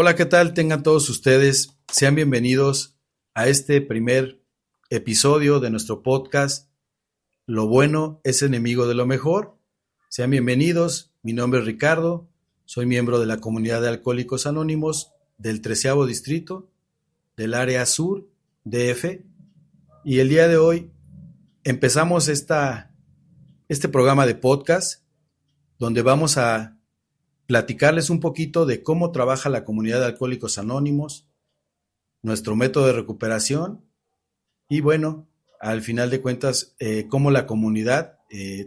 Hola, ¿qué tal? Tengan todos ustedes, sean bienvenidos a este primer episodio de nuestro podcast. Lo bueno es enemigo de lo mejor. Sean bienvenidos, mi nombre es Ricardo, soy miembro de la comunidad de Alcohólicos Anónimos del 13º Distrito, del área sur, DF, y el día de hoy empezamos este programa de podcast donde vamos a platicarles un poquito de cómo trabaja la comunidad de Alcohólicos Anónimos, nuestro método de recuperación y bueno, al final de cuentas, cómo la comunidad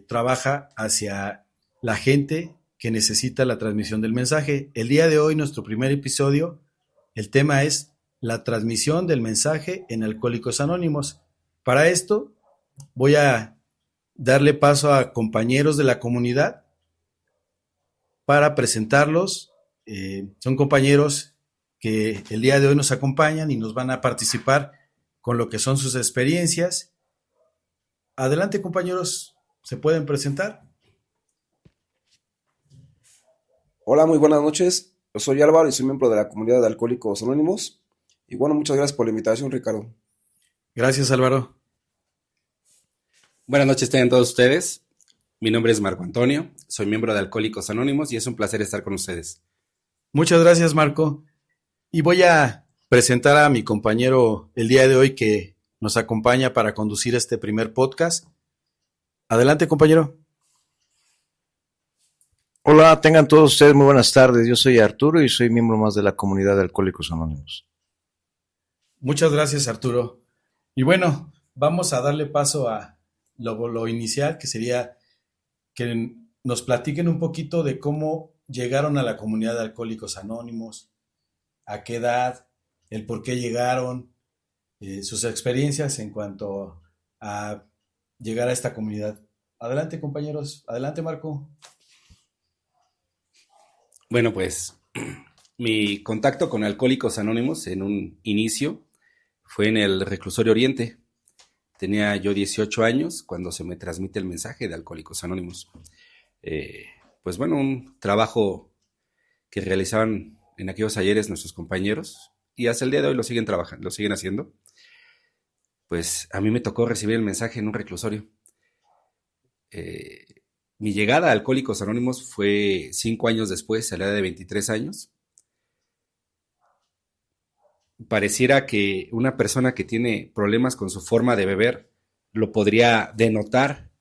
trabaja hacia la gente que necesita la transmisión del mensaje. El día de hoy, nuestro primer episodio, el tema es la transmisión del mensaje en Alcohólicos Anónimos. Para esto, voy a darle paso a compañeros de la comunidad para presentarlos. Son compañeros que el día de hoy nos acompañan y nos van a participar con lo que son sus experiencias. Adelante, compañeros, ¿se pueden presentar? Hola, muy buenas noches. Yo soy Álvaro y soy miembro de la comunidad de Alcohólicos Anónimos. Y bueno, muchas gracias por la invitación, Ricardo. Gracias, Álvaro. Buenas noches tengan todos ustedes. Mi nombre es Marco Antonio, soy miembro de Alcohólicos Anónimos y es un placer estar con ustedes. Muchas gracias, Marco. Y voy a presentar a mi compañero el día de hoy que nos acompaña para conducir este primer podcast. Adelante, compañero. Hola, tengan todos ustedes muy buenas tardes. Yo soy Arturo y soy miembro más de la comunidad de Alcohólicos Anónimos. Muchas gracias, Arturo. Y bueno, vamos a darle paso a lo inicial, que sería que nos platiquen un poquito de cómo llegaron a la comunidad de Alcohólicos Anónimos, a qué edad, el por qué llegaron, sus experiencias en cuanto a llegar a esta comunidad. Adelante, compañeros. Adelante, Marco. Bueno, pues mi contacto con Alcohólicos Anónimos en un inicio fue en el Reclusorio Oriente. Tenía yo 18 años cuando se me transmite el mensaje de Alcohólicos Anónimos. Pues bueno, un trabajo que realizaban en aquellos ayeres nuestros compañeros y hasta el día de hoy lo siguen trabajando, lo siguen haciendo. Pues a mí me tocó recibir el mensaje en un reclusorio. Mi llegada a Alcohólicos Anónimos fue 5 años después, a la edad de 23 años. Pareciera que una persona que tiene problemas con su forma de beber lo podría denotar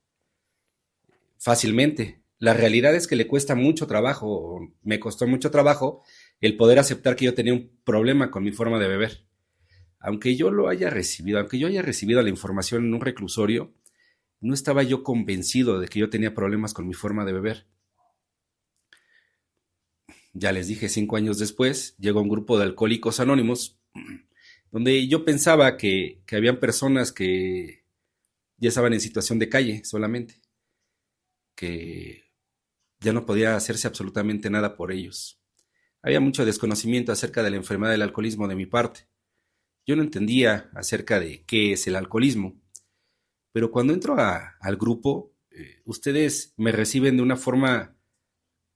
fácilmente. La realidad es que le cuesta mucho trabajo, me costó mucho trabajo el poder aceptar que yo tenía un problema con mi forma de beber. Aunque yo haya recibido la información en un reclusorio, no estaba yo convencido de que yo tenía problemas con mi forma de beber. Ya les dije, 5 años después, llegó un grupo de Alcohólicos Anónimos, donde yo pensaba que habían personas que ya estaban en situación de calle solamente, que ya no podía hacerse absolutamente nada por ellos. Había mucho desconocimiento acerca de la enfermedad del alcoholismo de mi parte. Yo no entendía acerca de qué es el alcoholismo, pero cuando entro al grupo, ustedes me reciben de una forma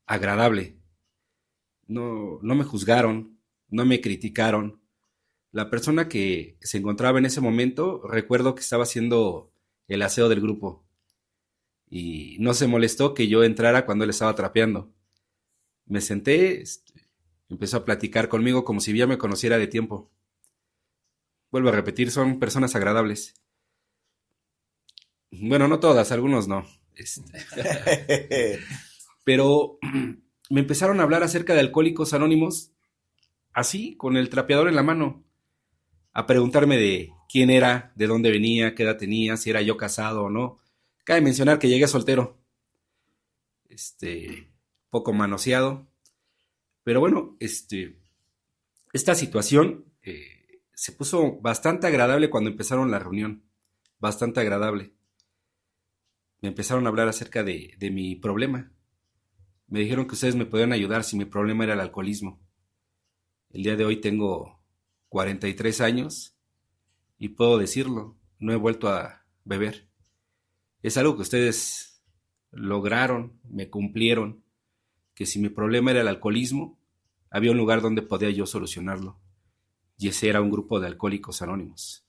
agradable. No me juzgaron, no me criticaron. La persona que se encontraba en ese momento, recuerdo que estaba haciendo el aseo del grupo y no se molestó que yo entrara cuando él estaba trapeando. Me senté, empezó a platicar conmigo como si ya me conociera de tiempo. Vuelvo a repetir, son personas agradables. Bueno, no todas, algunos no. Pero me empezaron a hablar acerca de Alcohólicos Anónimos, así, con el trapeador en la mano, a preguntarme de quién era, de dónde venía, qué edad tenía, si era yo casado o no. Cabe mencionar que llegué soltero, poco manoseado, pero bueno, esta situación se puso bastante agradable cuando empezaron la reunión, bastante agradable. Me empezaron a hablar acerca de mi problema. Me dijeron que ustedes me podían ayudar si mi problema era el alcoholismo. El día de hoy tengo 43 años y puedo decirlo, no he vuelto a beber. Es algo que ustedes lograron, me cumplieron, que si mi problema era el alcoholismo, había un lugar donde podía yo solucionarlo. Y ese era un grupo de Alcohólicos Anónimos.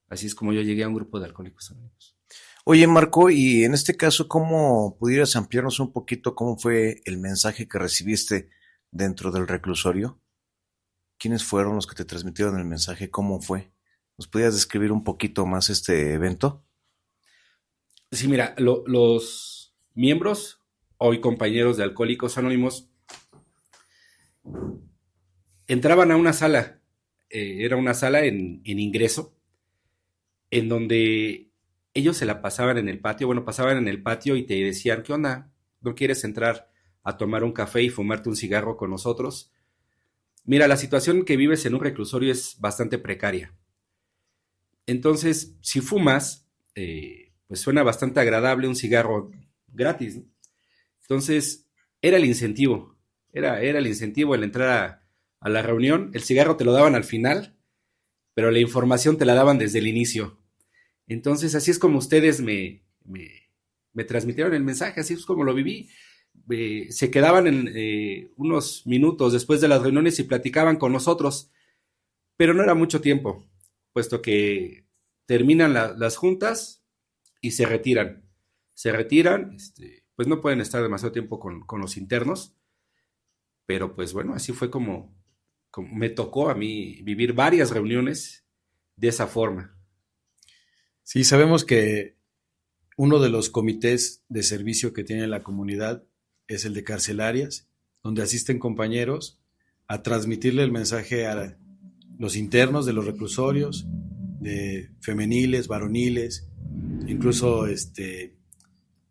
Así es como yo llegué a un grupo de Alcohólicos Anónimos. Oye, Marco, y en este caso, ¿cómo pudieras ampliarnos un poquito cómo fue el mensaje que recibiste dentro del reclusorio? ¿Quiénes fueron los que te transmitieron el mensaje? ¿Cómo fue? ¿Nos podías describir un poquito más este evento? Sí, mira, los miembros, hoy compañeros de Alcohólicos Anónimos, entraban a una sala, era una sala en ingreso, en donde ellos se la pasaban en el patio, bueno, pasaban en el patio y te decían, ¿qué onda? ¿No quieres entrar a tomar un café y fumarte un cigarro con nosotros? Mira, la situación que vives en un reclusorio es bastante precaria. Entonces, si fumas, pues suena bastante agradable un cigarro gratis, ¿no? Entonces, era el incentivo, era el incentivo el entrar a la reunión. El cigarro te lo daban al final, pero la información te la daban desde el inicio. Entonces, así es como ustedes me transmitieron el mensaje, así es como lo viví. Se quedaban en unos minutos después de las reuniones y platicaban con nosotros, pero no era mucho tiempo, puesto que terminan las juntas y se retiran. Se retiran, pues no pueden estar demasiado tiempo con los internos, pero pues bueno, así fue como me tocó a mí vivir varias reuniones de esa forma. Sí, sabemos que uno de los comités de servicio que tiene la comunidad es el de carcelarias, donde asisten compañeros a transmitirle el mensaje a los internos de los reclusorios, de femeniles, varoniles, incluso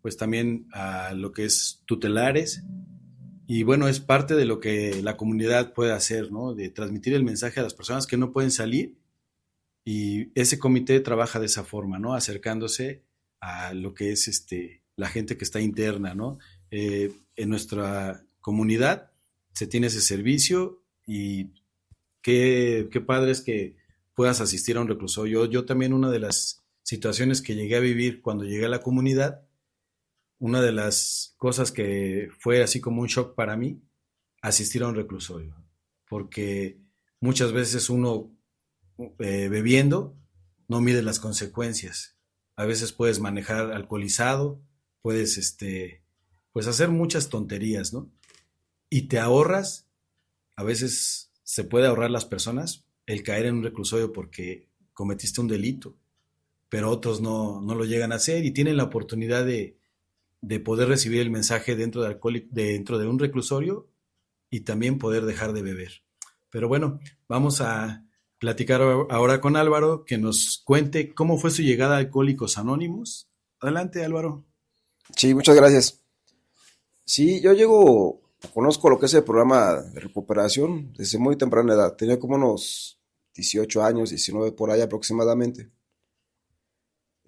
pues también a lo que es tutelares. Y bueno, es parte de lo que la comunidad puede hacer, ¿no? De transmitir el mensaje a las personas que no pueden salir, y ese comité trabaja de esa forma, ¿no? Acercándose a lo que es la gente que está interna, ¿no? En nuestra comunidad se tiene ese servicio, y qué padre es que puedas asistir a un reclusorio. Yo también, una de las situaciones que llegué a vivir cuando llegué a la comunidad, una de las cosas que fue así como un shock para mí, asistir a un reclusorio, porque muchas veces uno bebiendo no mide las consecuencias. A veces puedes manejar alcoholizado, puedes pues hacer muchas tonterías, ¿no? Y te ahorras, a veces se puede ahorrar las personas el caer en un reclusorio porque cometiste un delito, pero otros no lo llegan a hacer y tienen la oportunidad de poder recibir el mensaje dentro de un reclusorio y también poder dejar de beber. Pero bueno, vamos a platicar ahora con Álvaro, que nos cuente cómo fue su llegada a Alcohólicos Anónimos. Adelante, Álvaro. Sí, muchas gracias. Sí, conozco lo que es el programa de recuperación desde muy temprana edad. Tenía como unos 18 años, 19 por ahí aproximadamente.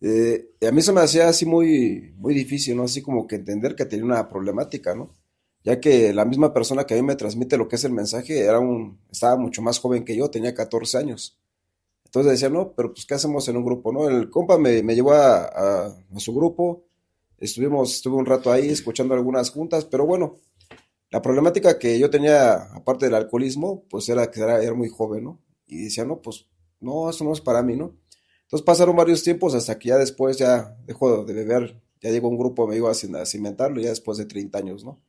Y a mí se me hacía así muy, muy difícil, ¿no? Así como que entender que tenía una problemática, ¿no? Ya que la misma persona que a mí me transmite lo que es el mensaje estaba mucho más joven que yo, tenía 14 años. Entonces decía, no, pero pues ¿qué hacemos en un grupo, no? El compa me llevó a su grupo, estuve un rato ahí escuchando algunas juntas, pero bueno, la problemática que yo tenía, aparte del alcoholismo, pues era que era muy joven, ¿no? Y decía, no, pues no, eso no es para mí, ¿no? Entonces pasaron varios tiempos hasta que ya después ya dejó de beber, ya llegó un grupo, me iba a cimentarlo, ya después de 30 años, ¿no?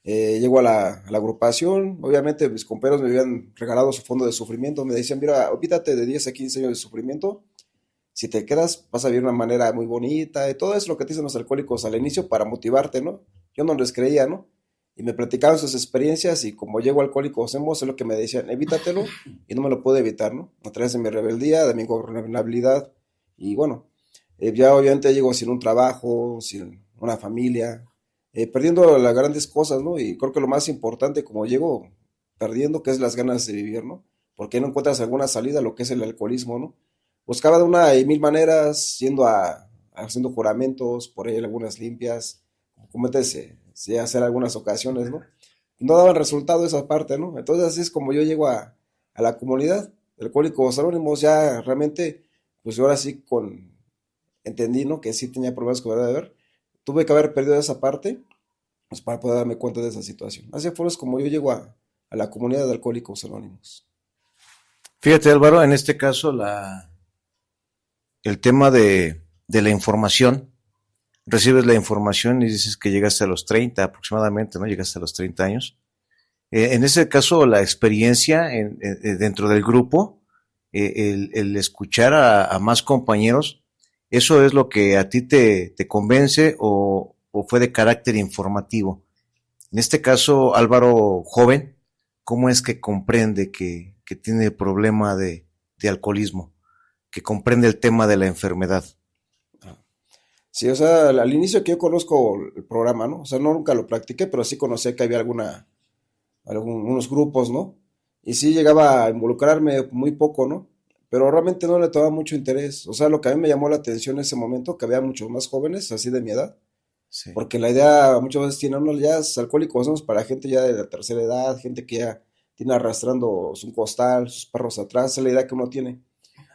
Llego a la agrupación, obviamente mis compañeros me habían regalado su fondo de sufrimiento, me decían, mira, olvídate de 10 a 15 años de sufrimiento, si te quedas vas a vivir de una manera muy bonita, y todo eso es lo que te dicen los alcohólicos al inicio para motivarte, ¿no? Yo no les creía, ¿no? Y me platicaban sus experiencias y como llego a Alcohólicos Hemos, es lo que me decían, evítatelo, y no me lo puedo evitar, ¿no? A través de mi rebeldía, de mi ingobernabilidad, y bueno, ya obviamente llego sin un trabajo, sin una familia, perdiendo las grandes cosas, ¿no? Y creo que lo más importante, como llego perdiendo, que es las ganas de vivir, ¿no? Porque no encuentras alguna salida a lo que es el alcoholismo, ¿no? Buscaba de una y mil maneras, haciendo juramentos, por ahí algunas limpias, como te sé hacer algunas ocasiones, ¿no? No daban resultado esa parte, ¿no? Entonces así es como yo llego a la comunidad de Alcohólicos Anónimos, ya realmente, pues ahora sí entendí, ¿no? Que sí tenía problemas que de ver. Tuve que haber perdido esa parte, pues para poder darme cuenta de esa situación. Así fue como yo llego a a la comunidad de Alcohólicos Anónimos. Fíjate, Álvaro, en este caso el tema de la información, recibes la información y dices que llegaste a los 30 aproximadamente, ¿no? Llegaste a los 30 años. En ese caso, la experiencia dentro del grupo, el escuchar a más compañeros, ¿eso es lo que a ti te convence o fue de carácter informativo? En este caso, Álvaro, joven, ¿cómo es que comprende que tiene el problema de alcoholismo, que comprende el tema de la enfermedad? Sí, o sea, al inicio que yo conozco el programa, ¿no? O sea, no nunca lo practiqué, pero sí conocía que había unos grupos, ¿no? Y sí llegaba a involucrarme muy poco, ¿no? Pero realmente no le tomaba mucho interés. O sea, lo que a mí me llamó la atención en ese momento, que había muchos más jóvenes, así de mi edad, Sí. porque la idea muchas veces tiene uno ya es alcohólicos, ¿no? Para gente ya de la tercera edad, gente que ya tiene arrastrando un costal, sus perros atrás, esa es la idea que uno tiene.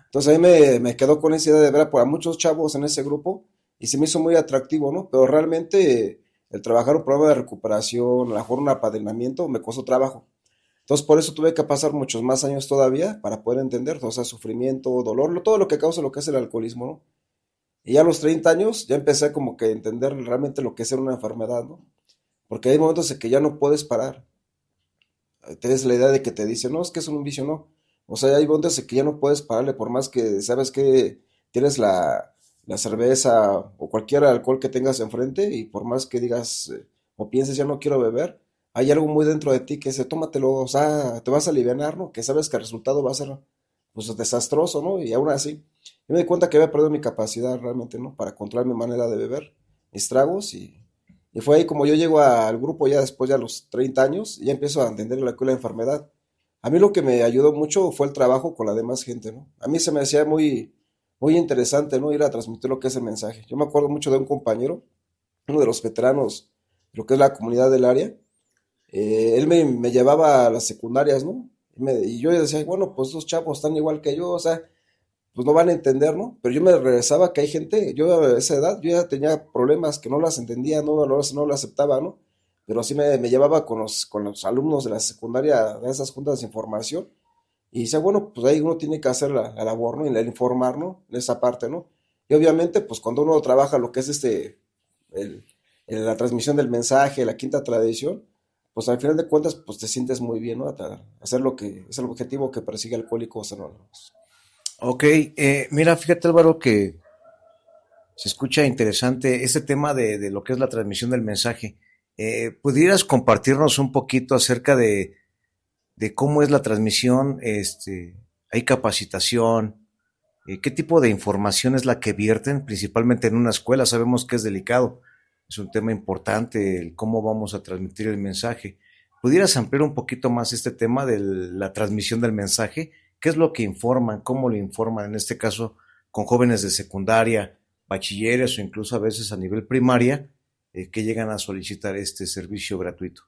Entonces a mí me quedó con esa idea de ver a muchos chavos en ese grupo y se me hizo muy atractivo, ¿no? Pero realmente el trabajar un programa de recuperación, a lo mejor un apadrinamiento, me costó trabajo. Entonces por eso tuve que pasar muchos más años todavía para poder entender, o sea, sufrimiento, dolor, todo lo que causa lo que es el alcoholismo, ¿no? Y ya a los 30 años ya empecé como que a entender realmente lo que es ser una enfermedad, ¿no? Porque hay momentos en que ya no puedes parar. Tienes la idea de que te dicen, no, es que es un vicio, no. O sea, hay momentos en que ya no puedes pararle por más que sabes que tienes la cerveza o cualquier alcohol que tengas enfrente y por más que digas o pienses ya no quiero beber, hay algo muy dentro de ti que dice, tómatelo, o sea, te vas a alivianar, ¿no? Que sabes que el resultado va a ser pues desastroso, ¿no? Y aún así, yo me di cuenta que había perdido mi capacidad realmente, ¿no? Para controlar mi manera de beber, mis tragos y fue ahí como yo llego al grupo ya después de a los 30 años y ya empiezo a entender la enfermedad. A mí lo que me ayudó mucho fue el trabajo con la demás gente, ¿no? A mí se me hacía muy interesante, ¿no? Ir a transmitir lo que es el mensaje. Yo me acuerdo mucho de un compañero, uno de los veteranos, de lo que es la comunidad del área. Él me llevaba a las secundarias, ¿no? Y yo decía, bueno, pues esos chavos están igual que yo, o sea, pues no van a entender, ¿no? Pero yo me regresaba que hay gente, yo a esa edad, yo ya tenía problemas que no las entendía, no lo aceptaba, ¿no? Pero sí me llevaba con los alumnos de la secundaria a esas juntas de información y decía, bueno, pues ahí uno tiene que hacer la labor, ¿no? Y el informar, ¿no? En esa parte, ¿no? Y obviamente, pues cuando uno trabaja lo que es el, la transmisión del mensaje, la quinta tradición, pues al final de cuentas, pues te sientes muy bien, ¿no? Hacer lo que es el objetivo que persigue Alcohólicos Anónimos. Ok, mira, fíjate Álvaro que se escucha interesante este tema de lo que es la transmisión del mensaje. ¿Pudieras compartirnos un poquito acerca de cómo es la transmisión? ¿Hay capacitación? ¿Qué tipo de información es la que vierten? Principalmente en una escuela, sabemos que es delicado, es un tema importante, el cómo vamos a transmitir el mensaje. ¿Pudieras ampliar un poquito más este tema de la transmisión del mensaje? ¿Qué es lo que informan? ¿Cómo lo informan? En este caso, con jóvenes de secundaria, bachilleres o incluso a veces a nivel primaria, que llegan a solicitar este servicio gratuito.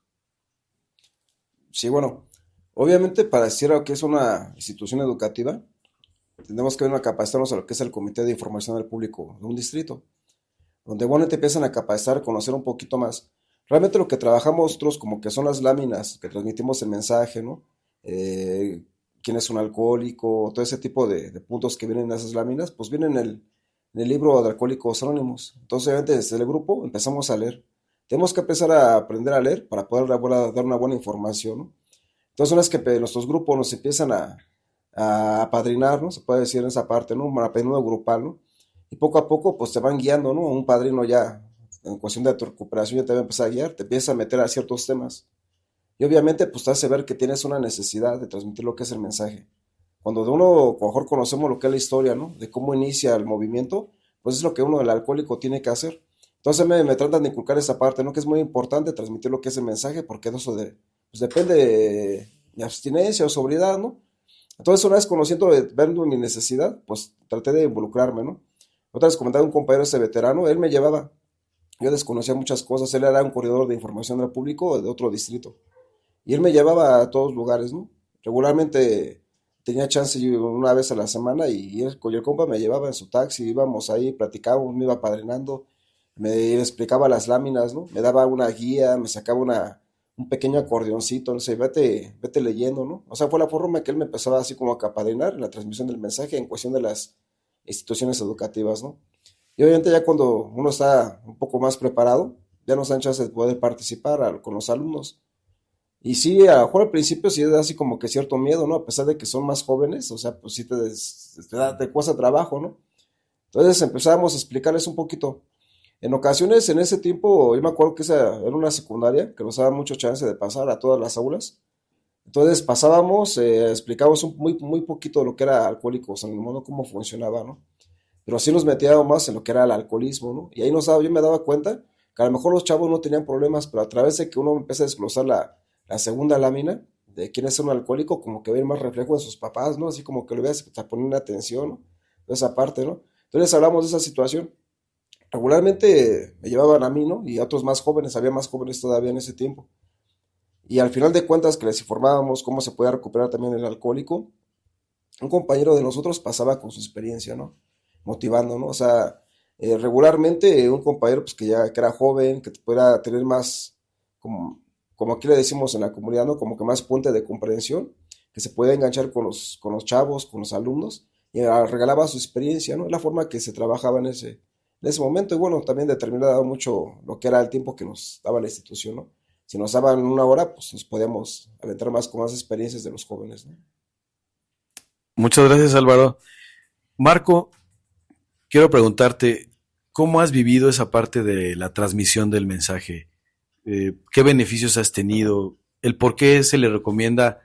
Sí, bueno, obviamente para decir que es una institución educativa, tenemos que capacitarnos a lo que es el Comité de Información al Público de un distrito, donde bueno te empiezan a capacitar, a conocer un poquito más. Realmente lo que trabajamos nosotros como que son las láminas que transmitimos el mensaje, ¿no? Quién es un alcohólico, todo ese tipo de puntos que vienen en esas láminas, pues vienen en el libro de Alcohólicos Anónimos. Entonces, obviamente, desde el grupo empezamos a leer. Tenemos que empezar a aprender a leer para poder dar una buena información, ¿no? Entonces, una vez que nuestros grupos nos empiezan a apadrinar, ¿no? Se puede decir en esa parte, ¿no? Un padrinado grupal, ¿no? Y poco a poco, pues te van guiando, ¿no? Un padrino ya, en cuestión de tu recuperación, ya te va a empezar a guiar, te empieza a meter a ciertos temas. Y obviamente, pues te hace ver que tienes una necesidad de transmitir lo que es el mensaje. Cuando de uno, a lo mejor conocemos lo que es la historia, ¿no? De cómo inicia el movimiento, pues es lo que uno, el alcohólico, tiene que hacer. Entonces me tratan de inculcar esa parte, ¿no? Que es muy importante transmitir lo que es el mensaje, porque de eso pues depende de abstinencia o sobriedad, ¿no? Entonces, una vez conociendo, viendo mi necesidad, pues traté de involucrarme, ¿no? Otra vez comentaba un compañero ese veterano, él me llevaba, yo desconocía muchas cosas, él era un corredor de información al público de otro distrito, y él me llevaba a todos lugares, ¿no? Regularmente tenía chance una vez a la semana y él, con el compa me llevaba en su taxi, íbamos ahí, platicábamos, me iba padrinando, me explicaba las láminas, ¿no? Me daba una guía, me sacaba un pequeño acordeoncito, no sé, vete leyendo, ¿no? O sea, fue la forma que él me empezaba así como a apadrinar en la transmisión del mensaje en cuestión de las instituciones educativas, ¿no? Y obviamente ya cuando uno está un poco más preparado, ya nos dan chance de poder participar con los alumnos. Y sí, a lo mejor al principio sí da así como que cierto miedo, ¿no? A pesar de que son más jóvenes, o sea, pues sí te cuesta trabajo, ¿no? Entonces empezábamos a explicarles un poquito. En ocasiones, en ese tiempo, yo me acuerdo que esa era una secundaria que nos daba mucho chance de pasar a todas las aulas. Entonces pasábamos, explicábamos muy poquito de lo que era Alcohólicos Anónimos, ¿no? Cómo funcionaba, ¿no? Pero sí nos metíamos más en lo que era el alcoholismo, ¿no? Y ahí yo me daba cuenta que a lo mejor los chavos no tenían problemas, pero a través de que uno empieza a desglosar la segunda lámina de quién es un alcohólico, como que ven más reflejo de sus papás, ¿no? Así como que lo veas, te ponen atención, ¿no? De esa parte, ¿no? Entonces hablamos de esa situación. Regularmente me llevaban a mí, ¿no? Y a otros más jóvenes, había más jóvenes todavía en ese tiempo. Y al final de cuentas que les informábamos cómo se podía recuperar también el alcohólico, un compañero de nosotros pasaba con su experiencia, ¿no? Motivando, ¿no? O sea, regularmente un compañero pues que era joven, que pudiera tener más, como aquí le decimos en la comunidad, ¿no? Como que más puente de comprensión, que se puede enganchar con los chavos, con los alumnos, y regalaba su experiencia, ¿no? La forma que se trabajaba en ese momento, y bueno, también determinaba mucho lo que era el tiempo que nos daba la institución, ¿no? Si nos daban una hora, pues nos podíamos aventar más con más experiencias de los jóvenes, ¿no? Muchas gracias, Álvaro. Marco, quiero preguntarte, ¿cómo has vivido esa parte de la transmisión del mensaje? ¿Qué beneficios has tenido? ¿El por qué se le recomienda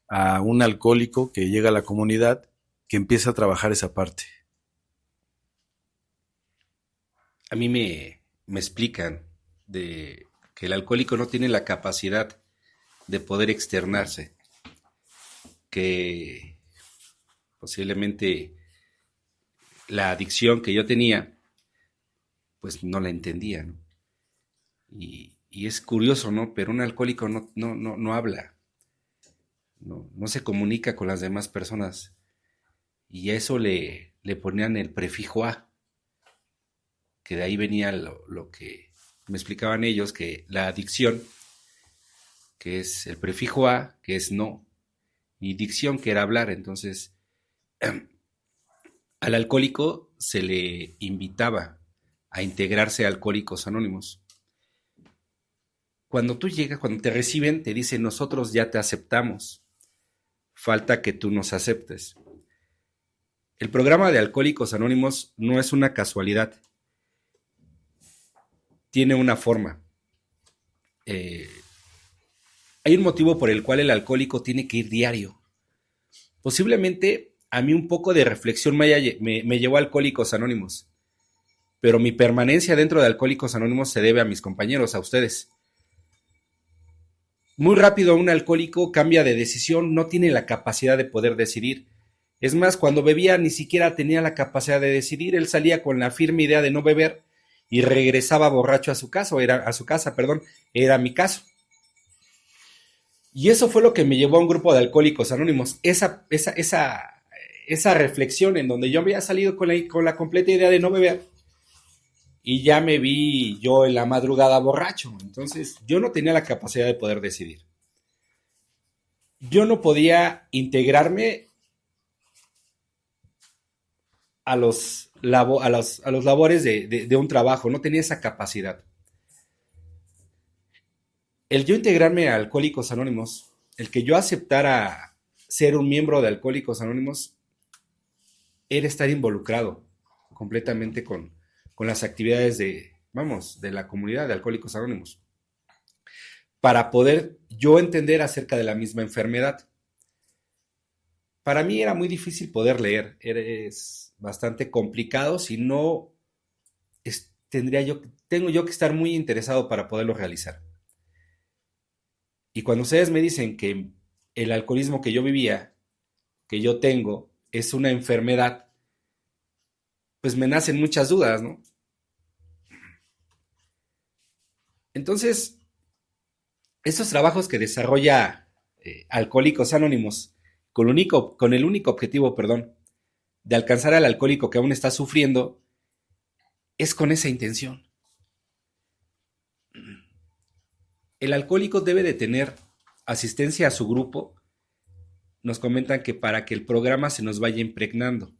a un alcohólico que llega a la comunidad que empiece a trabajar esa parte? A mí me explican de que el alcohólico no tiene la capacidad de poder externarse, que posiblemente la adicción que yo tenía, pues no la entendía, ¿no? Y es curioso, ¿no? Pero un alcohólico no habla, no se comunica con las demás personas. Y a eso le ponían el prefijo a, que de ahí venía lo que me explicaban ellos, que la adicción, que es el prefijo a, que es no, y dicción, que era hablar. Entonces, al alcohólico se le invitaba a integrarse a Alcohólicos Anónimos. Cuando tú llegas, cuando te reciben, te dicen: nosotros ya te aceptamos, falta que tú nos aceptes. El programa de Alcohólicos Anónimos no es una casualidad, tiene una forma. Hay un motivo por el cual el alcohólico tiene que ir diario. Posiblemente a mí un poco de reflexión me llevó a Alcohólicos Anónimos, pero mi permanencia dentro de Alcohólicos Anónimos se debe a mis compañeros, a ustedes. Muy rápido un alcohólico cambia de decisión, no tiene la capacidad de poder decidir. Es más, cuando bebía ni siquiera tenía la capacidad de decidir. Él salía con la firme idea de no beber y regresaba borracho a su casa, era mi caso. Y eso fue lo que me llevó a un grupo de Alcohólicos Anónimos, esa reflexión en donde yo había salido con la completa idea de no beber y ya me vi yo en la madrugada borracho. Entonces yo no tenía la capacidad de poder decidir. Yo no podía integrarme a los labores de un trabajo, no tenía esa capacidad. El yo integrarme a Alcohólicos Anónimos, el que yo aceptara ser un miembro de Alcohólicos Anónimos, era estar involucrado completamente con las actividades de la comunidad de Alcohólicos Anónimos, para poder yo entender acerca de la misma enfermedad. Para mí era muy difícil poder leer, es bastante complicado, si no tengo yo que estar muy interesado para poderlo realizar. Y cuando ustedes me dicen que el alcoholismo que yo vivía, que yo tengo, es una enfermedad, pues me nacen muchas dudas, ¿no? Entonces, estos trabajos que desarrolla Alcohólicos Anónimos con el único objetivo, de alcanzar al alcohólico que aún está sufriendo, es con esa intención. El alcohólico debe de tener asistencia a su grupo. Nos comentan que para que el programa se nos vaya impregnando,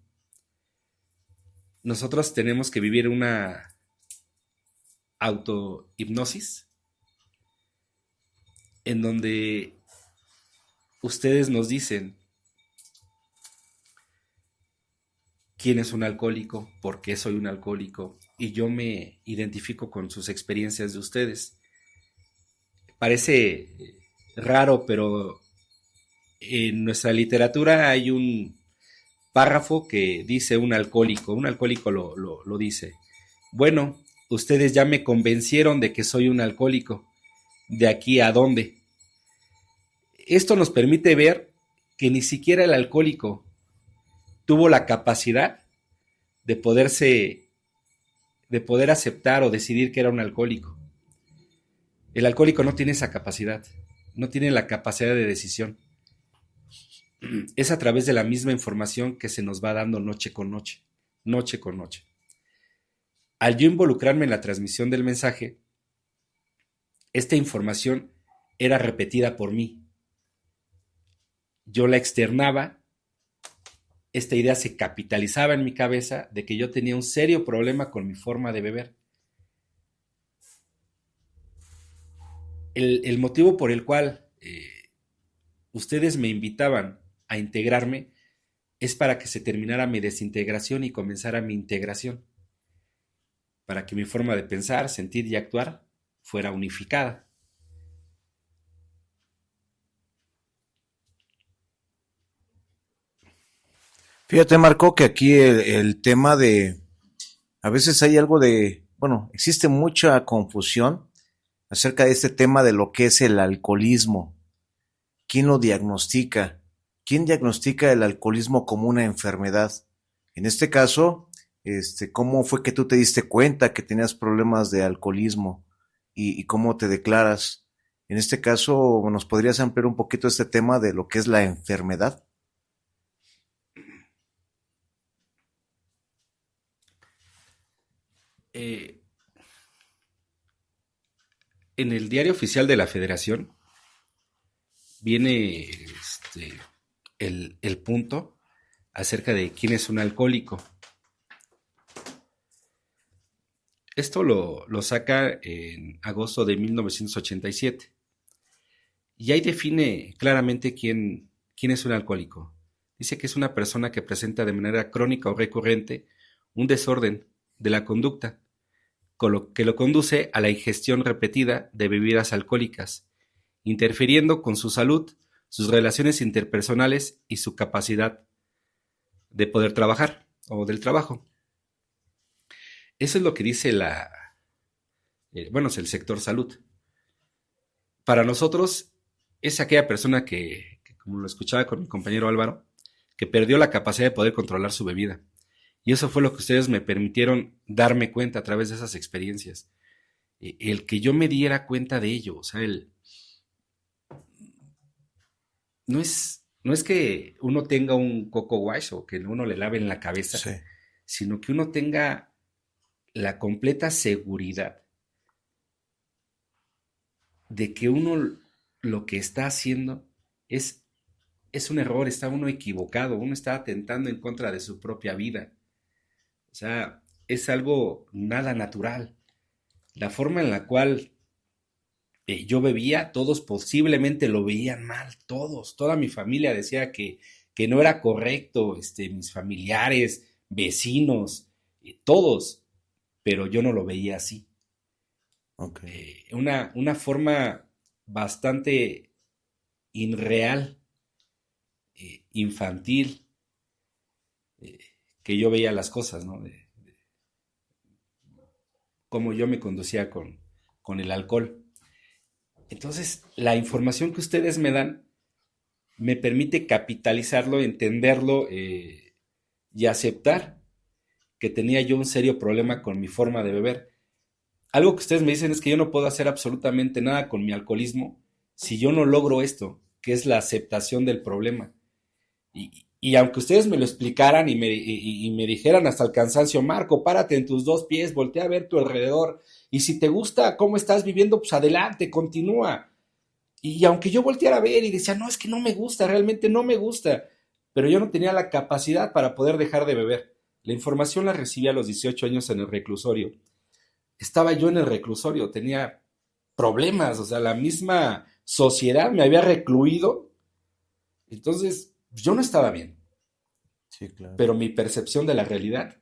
nosotros tenemos que vivir una autohipnosis en donde ustedes nos dicen quién es un alcohólico, por qué soy un alcohólico, y yo me identifico con sus experiencias de ustedes. Parece raro, pero en nuestra literatura hay un párrafo que dice un alcohólico lo dice. Bueno, ustedes ya me convencieron de que soy un alcohólico. ¿De aquí a dónde? Esto nos permite ver que ni siquiera el alcohólico tuvo la capacidad de poder aceptar o decidir que era un alcohólico. El alcohólico no tiene esa capacidad, no tiene la capacidad de decisión. Es a través de la misma información que se nos va dando noche con noche, noche con noche. Al yo involucrarme en la transmisión del mensaje, esta información era repetida por mí. Yo la externaba, esta idea se capitalizaba en mi cabeza de que yo tenía un serio problema con mi forma de beber. El motivo por el cual ustedes me invitaban a integrarme es para que se terminara mi desintegración y comenzara mi integración, para que mi forma de pensar, sentir y actuar fuera unificada. Fíjate, Marco, que aquí el tema de, a veces hay algo de, bueno, existe mucha confusión acerca de este tema de lo que es el alcoholismo. ¿Quién lo diagnostica? ¿Quién diagnostica el alcoholismo como una enfermedad? En este caso, ¿cómo fue que tú te diste cuenta que tenías problemas de alcoholismo y cómo te declaras? En este caso, ¿nos podrías ampliar un poquito este tema de lo que es la enfermedad? En el diario oficial de la Federación viene el punto acerca de quién es un alcohólico. Esto lo saca en agosto de 1987. Y ahí define claramente quién es un alcohólico. Dice que es una persona que presenta de manera crónica o recurrente un desorden de la conducta, que lo conduce a la ingestión repetida de bebidas alcohólicas, interfiriendo con su salud, sus relaciones interpersonales y su capacidad de poder trabajar o del trabajo. Eso es lo que dice es el sector salud. Para nosotros es aquella persona que, como lo escuchaba con mi compañero Álvaro, que perdió la capacidad de poder controlar su bebida. Y eso fue lo que ustedes me permitieron darme cuenta a través de esas experiencias. El que yo me diera cuenta de ello, o sea, no es que uno tenga un coco wash o que uno le lave en la cabeza, Sí. sino que uno tenga la completa seguridad de que uno lo que está haciendo es un error, está uno equivocado, uno está atentando en contra de su propia vida. O sea, es algo nada natural. La forma en la cual yo bebía, todos posiblemente lo veían mal, toda mi familia decía que no era correcto, mis familiares, vecinos, todos, pero yo no lo veía así. Okay. Una forma bastante irreal, infantil, que yo veía las cosas, ¿no? De cómo yo me conducía con el alcohol. Entonces, la información que ustedes me dan me permite capitalizarlo, entenderlo y aceptar que tenía yo un serio problema con mi forma de beber. Algo que ustedes me dicen es que yo no puedo hacer absolutamente nada con mi alcoholismo si yo no logro esto, que es la aceptación del problema. Y Y aunque ustedes me lo explicaran y me dijeran hasta el cansancio, Marco, párate en tus dos pies, voltea a ver tu alrededor, y si te gusta cómo estás viviendo, pues adelante, continúa. Y aunque yo volteara a ver y decía, no, es que no me gusta, realmente no me gusta, pero yo no tenía la capacidad para poder dejar de beber. La información la recibí a los 18 años en el reclusorio. Estaba yo en el reclusorio, tenía problemas, o sea, la misma sociedad me había recluido, entonces yo no estaba bien, Sí, claro. pero mi percepción de la realidad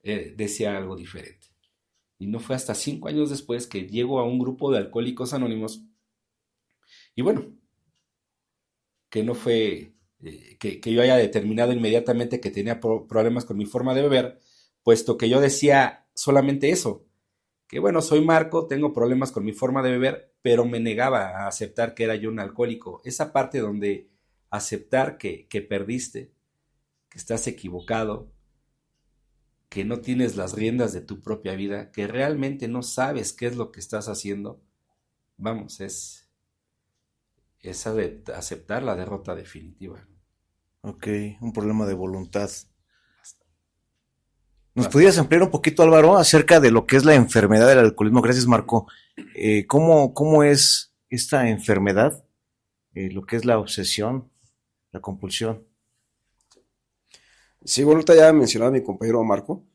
decía algo diferente. Y no fue hasta 5 años después que llego a un grupo de alcohólicos anónimos, y bueno, que no fue que yo haya determinado inmediatamente que tenía problemas con mi forma de beber, puesto que yo decía solamente eso, que bueno, soy Marco, tengo problemas con mi forma de beber, pero me negaba a aceptar que era yo un alcohólico. Esa parte donde aceptar que perdiste, que estás equivocado, que no tienes las riendas de tu propia vida, que realmente no sabes qué es lo que estás haciendo, vamos, es aceptar la derrota definitiva. Ok, un problema de voluntad. ¿Nos pudieras ampliar un poquito, Álvaro, acerca de lo que es la enfermedad del alcoholismo? Gracias, Marco. ¿Cómo es esta enfermedad? Lo que es la obsesión, la compulsión. Sí, bueno, ahorita ya mencionaba mi compañero Marco,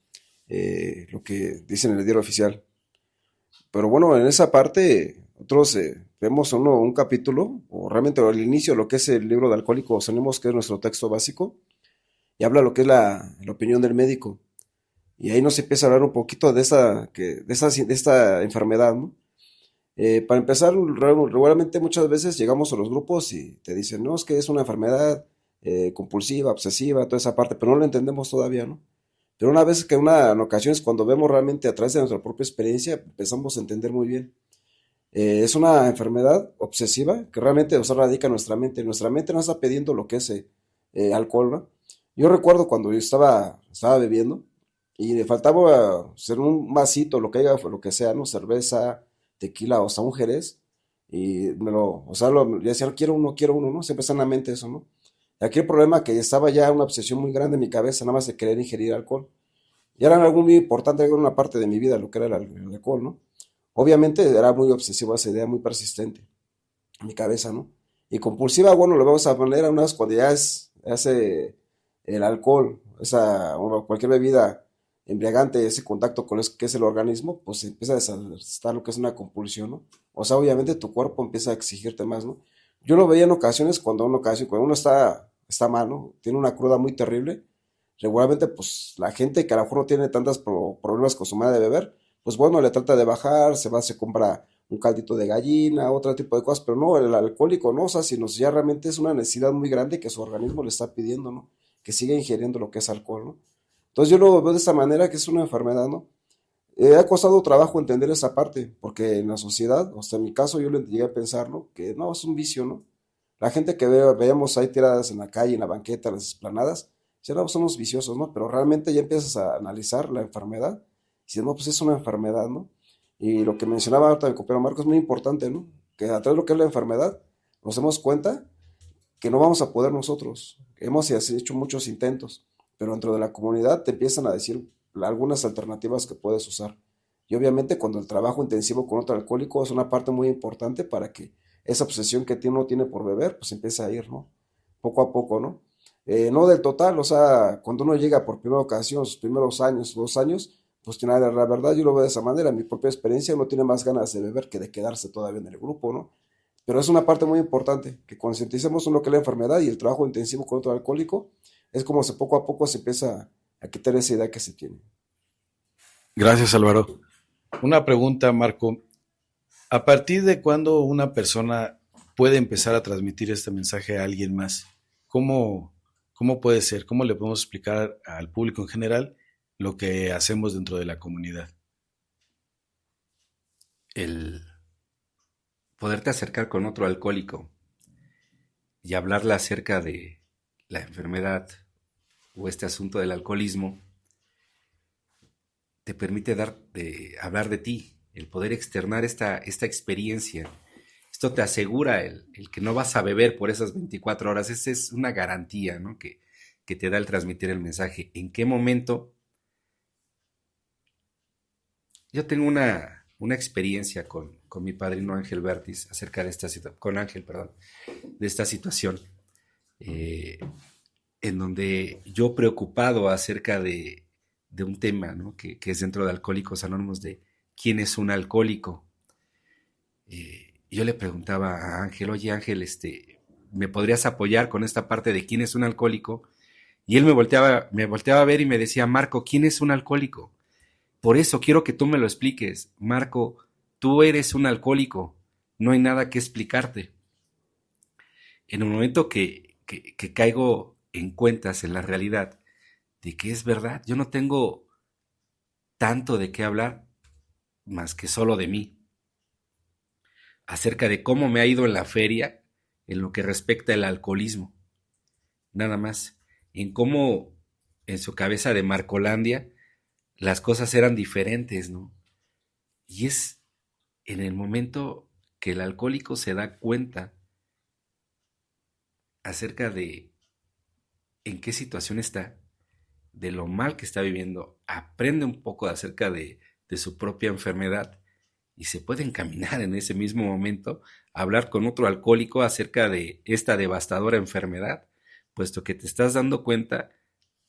lo que dice en el diario oficial. Pero bueno, en esa parte, nosotros vemos un capítulo, o realmente al inicio, lo que es el libro de Alcohólicos Anónimos, que es nuestro texto básico, y habla lo que es la opinión del médico. Y ahí nos empieza a hablar un poquito de esta enfermedad, ¿no? Para empezar, regularmente muchas veces llegamos a los grupos y te dicen, no, es que es una enfermedad compulsiva, obsesiva, toda esa parte, pero no lo entendemos todavía, ¿no? Pero una vez en ocasiones cuando vemos realmente a través de nuestra propia experiencia, empezamos a entender muy bien. Es una enfermedad obsesiva que realmente, o sea, radica en nuestra mente. Nuestra mente nos está pidiendo lo que es alcohol, ¿no? Yo recuerdo cuando yo estaba bebiendo y le faltaba ser un vasito, lo que haya, lo que sea, ¿no? Cerveza, tequila o hasta un jerez. Y yo decía, quiero uno, ¿no? Siempre está en la mente eso, ¿no? Y aquí el problema que estaba ya una obsesión muy grande en mi cabeza, nada más de querer ingerir alcohol. Y era algo muy importante, era una parte de mi vida, lo que era el alcohol, ¿no? Obviamente era muy obsesiva esa idea, muy persistente en mi cabeza, ¿no? Y compulsiva, bueno, lo vamos a poner a unas cuando ya hace el alcohol, cualquier bebida embriagante, ese contacto con que es el organismo, pues empieza a desarrollar lo que es una compulsión, ¿no? O sea, obviamente tu cuerpo empieza a exigirte más, ¿no? Yo lo veía en ocasiones cuando uno está mal, ¿no? Tiene una cruda muy terrible. Regularmente, pues la gente que a lo mejor no tiene tantos problemas con su manera de beber, pues bueno, le trata de bajar, se compra un caldito de gallina, otro tipo de cosas, pero no, el alcohólico no, o sea, sino ya realmente es una necesidad muy grande que su organismo le está pidiendo, ¿no? Que siga ingiriendo lo que es alcohol, ¿no? Entonces yo lo veo de esta manera, que es una enfermedad, ¿no? Ha costado trabajo entender esa parte, porque en la sociedad, o sea, en mi caso yo le llegué a pensarlo, que no, es un vicio, ¿no? La gente que veíamos ahí tiradas en la calle, en la banqueta, en las esplanadas, dice, no, pues somos viciosos, ¿no? Pero realmente ya empiezas a analizar la enfermedad, y dices, no, pues es una enfermedad, ¿no? Y lo que mencionaba ahorita mi compañero Marco es muy importante, ¿no? Que a través de lo que es la enfermedad, nos damos cuenta que no vamos a poder nosotros. Hemos hecho muchos intentos, pero dentro de la comunidad te empiezan a decir algunas alternativas que puedes usar. Y obviamente cuando el trabajo intensivo con otro alcohólico es una parte muy importante para que esa obsesión que uno tiene por beber, pues empiece a ir, ¿no? Poco a poco, ¿no? No del total, o sea, cuando uno llega por primera ocasión, sus primeros años, 2 años, pues la verdad yo lo veo de esa manera, mi propia experiencia, uno tiene más ganas de beber que de quedarse todavía en el grupo, ¿no? Pero es una parte muy importante, que concienticemos en lo que es la enfermedad y el trabajo intensivo con otro alcohólico, es como poco a poco se empieza a quitar esa idea que se tiene. Gracias, Álvaro. Una pregunta, Marco. ¿A partir de cuándo una persona puede empezar a transmitir este mensaje a alguien más? ¿Cómo puede ser? ¿Cómo le podemos explicar al público en general lo que hacemos dentro de la comunidad? El poderte acercar con otro alcohólico y hablarle acerca de la enfermedad o este asunto del alcoholismo te permite hablar de ti, el poder externar esta experiencia, Esto te asegura el que no vas a beber por esas 24 horas. Esa es una garantía, ¿no? Que te da el transmitir el mensaje. ¿En qué momento? Yo tengo una experiencia con mi padrino Ángel Vértiz acerca de esta situación, con Ángel, perdón, de esta situación, eh, en donde yo preocupado acerca de un tema, ¿no? que es dentro de Alcohólicos Anónimos, de quién es un alcohólico. Yo le preguntaba a Ángel, oye Ángel, ¿me podrías apoyar con esta parte de quién es un alcohólico? Y él me volteaba a ver y me decía, Marco, ¿quién es un alcohólico? Por eso quiero que tú me lo expliques. Marco, tú eres un alcohólico. No hay nada que explicarte. En el momento que caigo en cuentas en la realidad de que es verdad, yo no tengo tanto de qué hablar más que solo de mí. Acerca de cómo me ha ido en la feria en lo que respecta al alcoholismo. Nada más. En cómo en su cabeza de Marcolandia las cosas eran diferentes, ¿no? Y es en el momento que el alcohólico se da cuenta acerca de en qué situación está, de lo mal que está viviendo, aprende un poco acerca de su propia enfermedad y se puede encaminar en ese mismo momento a hablar con otro alcohólico acerca de esta devastadora enfermedad, puesto que te estás dando cuenta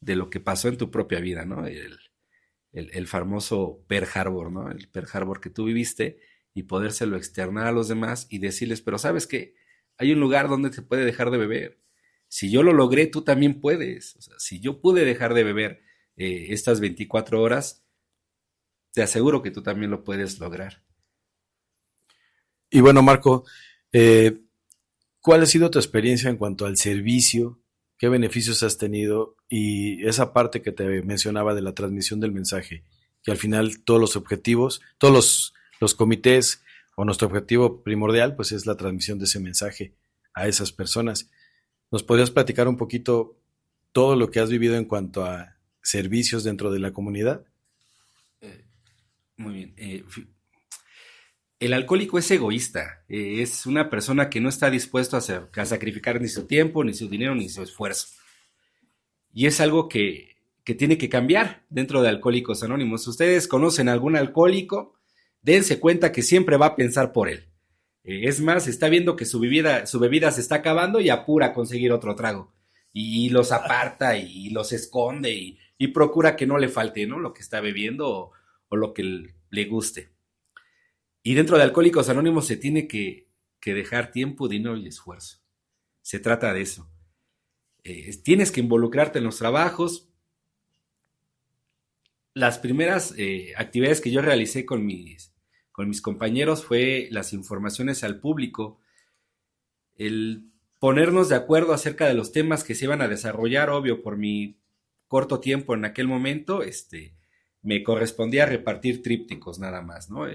de lo que pasó en tu propia vida, ¿no? El famoso Pearl Harbor, ¿no? El Pearl Harbor que tú viviste y podérselo externar a los demás y decirles, pero ¿sabes qué? Hay un lugar donde se puede dejar de beber. Si yo lo logré, tú también puedes. O sea, si yo pude dejar de beber estas 24 horas, te aseguro que tú también lo puedes lograr. Y bueno, Marco, ¿cuál ha sido tu experiencia en cuanto al servicio? ¿Qué beneficios has tenido? Y esa parte que te mencionaba de la transmisión del mensaje, que al final todos los objetivos, los comités o nuestro objetivo primordial, pues es la transmisión de ese mensaje a esas personas. ¿Nos podrías platicar un poquito todo lo que has vivido en cuanto a servicios dentro de la comunidad? Muy bien. El alcohólico es egoísta, es una persona que no está dispuesto a sacrificar ni su tiempo, ni su dinero, ni su esfuerzo. Y es algo que tiene que cambiar dentro de Alcohólicos Anónimos. Ustedes conocen a algún alcohólico, dense cuenta que siempre va a pensar por él. Es más, está viendo que su bebida se está acabando y apura a conseguir otro trago. Y los aparta y los esconde y procura que no le falte, ¿no? Lo que está bebiendo o lo que le guste. Y dentro de Alcohólicos Anónimos se tiene que dejar tiempo, dinero y esfuerzo. Se trata de eso. Tienes que involucrarte en los trabajos. Las primeras actividades que yo realicé con mis compañeros fue las informaciones al público, el ponernos de acuerdo acerca de los temas que se iban a desarrollar. Obvio, por mi corto tiempo en aquel momento, me correspondía repartir trípticos nada más, ¿no?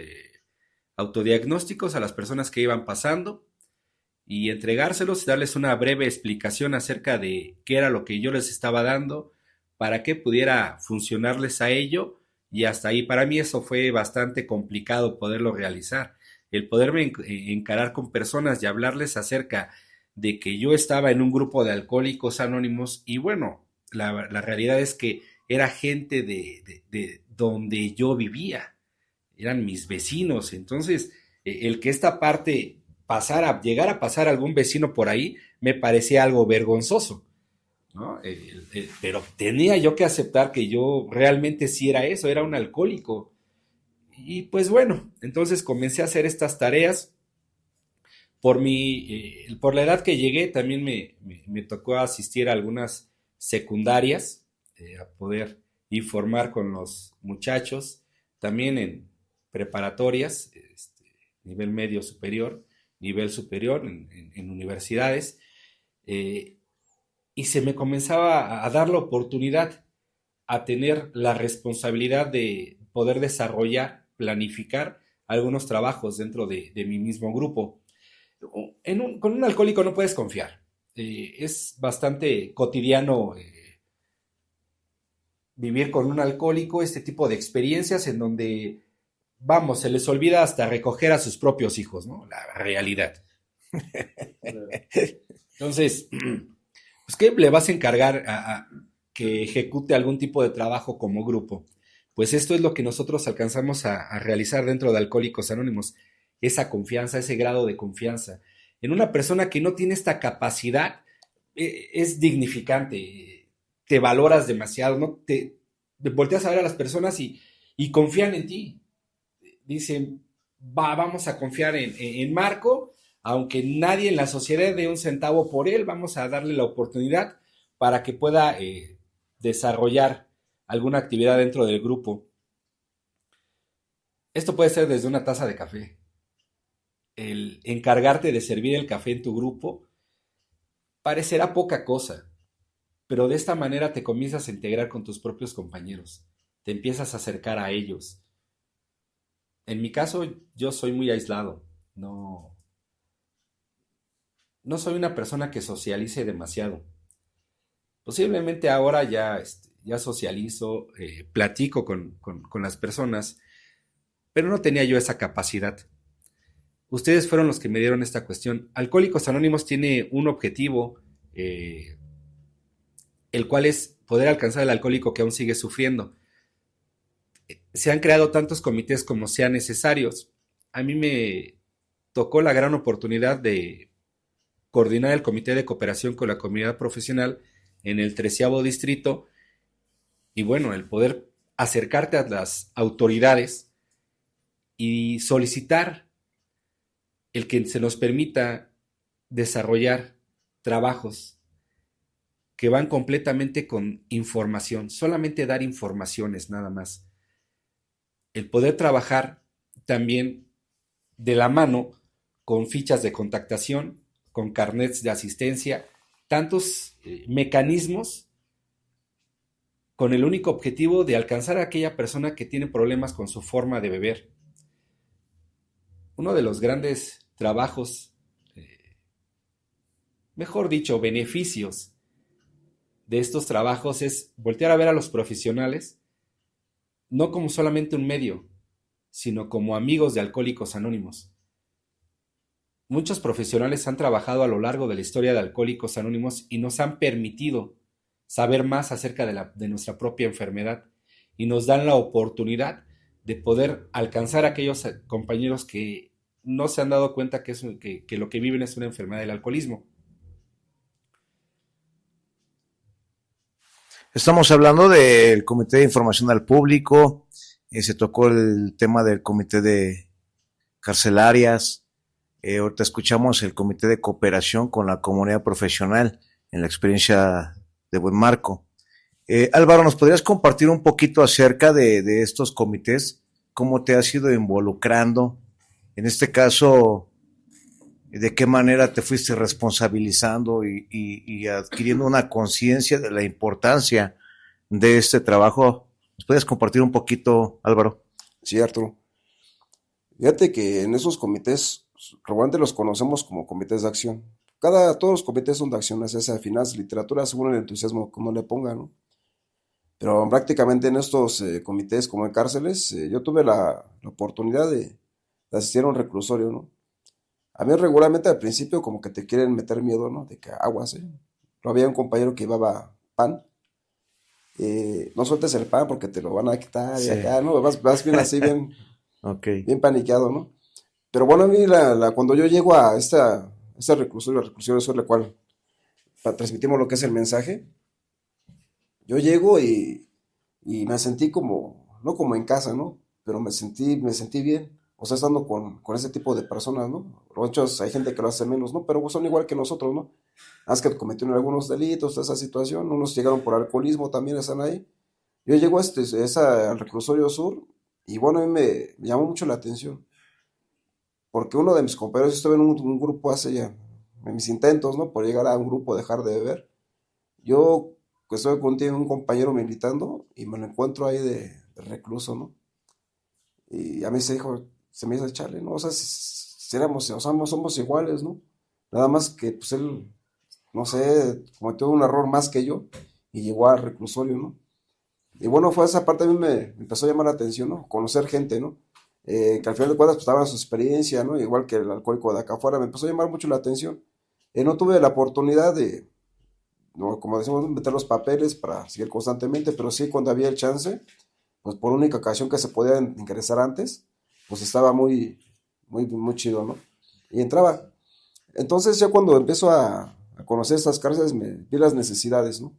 Autodiagnósticos a las personas que iban pasando y entregárselos y darles una breve explicación acerca de qué era lo que yo les estaba dando para que pudiera funcionarles a ello, y hasta ahí para mí eso fue bastante complicado poderlo realizar, el poderme encarar con personas y hablarles acerca de que yo estaba en un grupo de Alcohólicos Anónimos y bueno, la realidad es que era gente de donde yo vivía, eran mis vecinos. Entonces el que esta parte llegar a pasar algún vecino por ahí me parecía algo vergonzoso, ¿no? Pero tenía yo que aceptar que yo realmente sí era eso, era un alcohólico. Y pues bueno, entonces comencé a hacer estas tareas. Por la edad que llegué, también me tocó asistir a algunas secundarias, a poder informar con los muchachos, también en preparatorias, nivel medio superior, nivel superior en universidades, y se me comenzaba a dar la oportunidad a tener la responsabilidad de poder desarrollar, planificar algunos trabajos dentro de mi mismo grupo. Con un alcohólico no puedes confiar. Es bastante cotidiano vivir con un alcohólico este tipo de experiencias en donde vamos, se les olvida hasta recoger a sus propios hijos, ¿no? La realidad. Entonces, pues, ¿qué le vas a encargar a que ejecute algún tipo de trabajo como grupo? Pues esto es lo que nosotros alcanzamos a realizar dentro de Alcohólicos Anónimos, esa confianza, ese grado de confianza. En una persona que no tiene esta capacidad, es dignificante, te valoras demasiado, ¿no? Te volteas a ver a las personas y confían en ti. Dicen, vamos a confiar en Marco, aunque nadie en la sociedad dé un centavo por él, vamos a darle la oportunidad para que pueda desarrollar alguna actividad dentro del grupo. Esto puede ser desde una taza de café. El encargarte de servir el café en tu grupo parecerá poca cosa, pero de esta manera te comienzas a integrar con tus propios compañeros, te empiezas a acercar a ellos. En mi caso, yo soy muy aislado, no soy una persona que socialice demasiado. Posiblemente ahora ya socializo, platico con las personas, pero no tenía yo esa capacidad. Ustedes fueron los que me dieron esta cuestión. Alcohólicos Anónimos tiene un objetivo, el cual es poder alcanzar al alcohólico que aún sigue sufriendo. Se han creado tantos comités como sean necesarios. A mí me tocó la gran oportunidad de coordinar el comité de cooperación con la comunidad profesional en el 13º distrito y bueno, el poder acercarte a las autoridades y solicitar el que se nos permita desarrollar trabajos que van completamente con información, solamente dar informaciones nada más. El poder trabajar también de la mano con fichas de contactación, con carnets de asistencia, tantos mecanismos con el único objetivo de alcanzar a aquella persona que tiene problemas con su forma de beber. Uno de los grandes trabajos, mejor dicho, beneficios de estos trabajos es voltear a ver a los profesionales no como solamente un medio, sino como amigos de Alcohólicos Anónimos. Muchos profesionales han trabajado a lo largo de la historia de Alcohólicos Anónimos y nos han permitido saber más acerca de nuestra propia enfermedad y nos dan la oportunidad de poder alcanzar a aquellos compañeros que no se han dado cuenta que lo que viven es una enfermedad del alcoholismo. Estamos hablando del Comité de Información al Público, se tocó el tema del Comité de Carcelarias, ahorita escuchamos el Comité de Cooperación con la Comunidad Profesional en la experiencia de buen Marco. Álvaro, ¿nos podrías compartir un poquito acerca de estos comités? ¿Cómo te has ido involucrando? En este caso, ¿de qué manera te fuiste responsabilizando y adquiriendo una conciencia de la importancia de este trabajo? ¿Nos puedes compartir un poquito, Álvaro? Sí, Arturo. Fíjate que en esos comités, regularmente los conocemos como comités de acción. Todos los comités son de acción, ya sea finanzas, literatura, según el entusiasmo que uno le ponga, ¿no? Pero prácticamente en estos comités, como en cárceles, yo tuve la oportunidad de asistir a un reclusorio, ¿no? A mí regularmente al principio como que te quieren meter miedo, ¿no? De que aguas, ¿eh? Pero había un compañero que llevaba pan. No sueltes el pan porque te lo van a quitar y acá, ¿no? Vas bien así, bien, bien paniqueado, ¿no? Pero bueno, a mí cuando yo llego a este reclusorio, el reclusorio sur, el cual transmitimos lo que es el mensaje, yo llego y me sentí como, no como en casa, ¿no? Pero me sentí bien. O sea, estando con ese tipo de personas, ¿no? Muchos hay gente que lo hace menos, ¿no? Pero son igual que nosotros, ¿no? Es que cometieron algunos delitos, esa situación, unos llegaron por alcoholismo, también están ahí. Yo llego al reclusorio sur y bueno, a mí me llamó mucho la atención. Porque uno de mis compañeros, estuve en un grupo hace ya, en mis intentos, ¿no? Por llegar a un grupo, dejar de beber. Yo estuve contigo, un compañero militando y me lo encuentro ahí de recluso, ¿no? Y a mí se me hizo echarle, ¿no? O sea, somos iguales, ¿no? Nada más que, pues él, no sé, cometió un error más que yo y llegó al reclusorio, ¿no? Y bueno, fue esa parte a mí me empezó a llamar la atención, ¿no? Conocer gente, ¿no? que al final de cuentas pues estaba en su experiencia, ¿no? Igual que el alcohólico de acá afuera, me empezó a llamar mucho la atención. No tuve la oportunidad de, no, como decimos, meter los papeles para seguir constantemente, pero sí cuando había el chance, pues por única ocasión que se podía ingresar antes, pues estaba muy chido, ¿no? Y entraba. Entonces ya cuando empiezo a conocer estas cárceles me vi las necesidades, ¿no?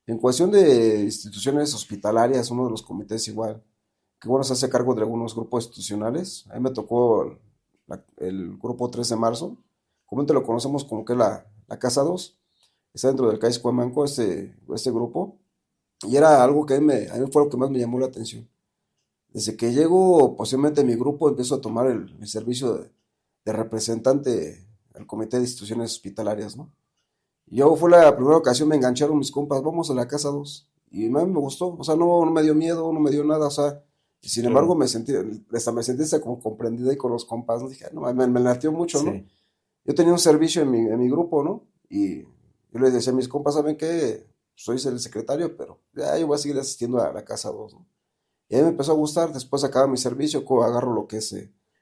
En cuestión de instituciones hospitalarias, uno de los comités igual, que bueno, se hace cargo de algunos grupos institucionales. A mí me tocó el grupo 3 de marzo, comúnmente lo conocemos como que la Casa 2, está dentro del CAIS Cuamanco, este grupo, y era algo que a mí fue lo que más me llamó la atención. Desde que llego, posiblemente mi grupo, empiezo a tomar el servicio de representante al comité de instituciones hospitalarias, ¿no? Yo fue la primera ocasión, me engancharon mis compas, vamos a la casa 2 y me gustó, o sea, no me dio miedo, no me dio nada, o sea, y sin embargo Claro. me sentí hasta como comprendida ahí con los compas, ¿no? Dije, "Ah, no, me latió mucho, ¿no? Sí. Yo tenía un servicio en mi grupo, ¿no? Y yo les decía a mis compas, ¿saben qué? Soy el secretario, pero ya yo voy a seguir asistiendo a la casa 2, ¿no? Y a mí me empezó a gustar, después acaba mi servicio, agarro lo que es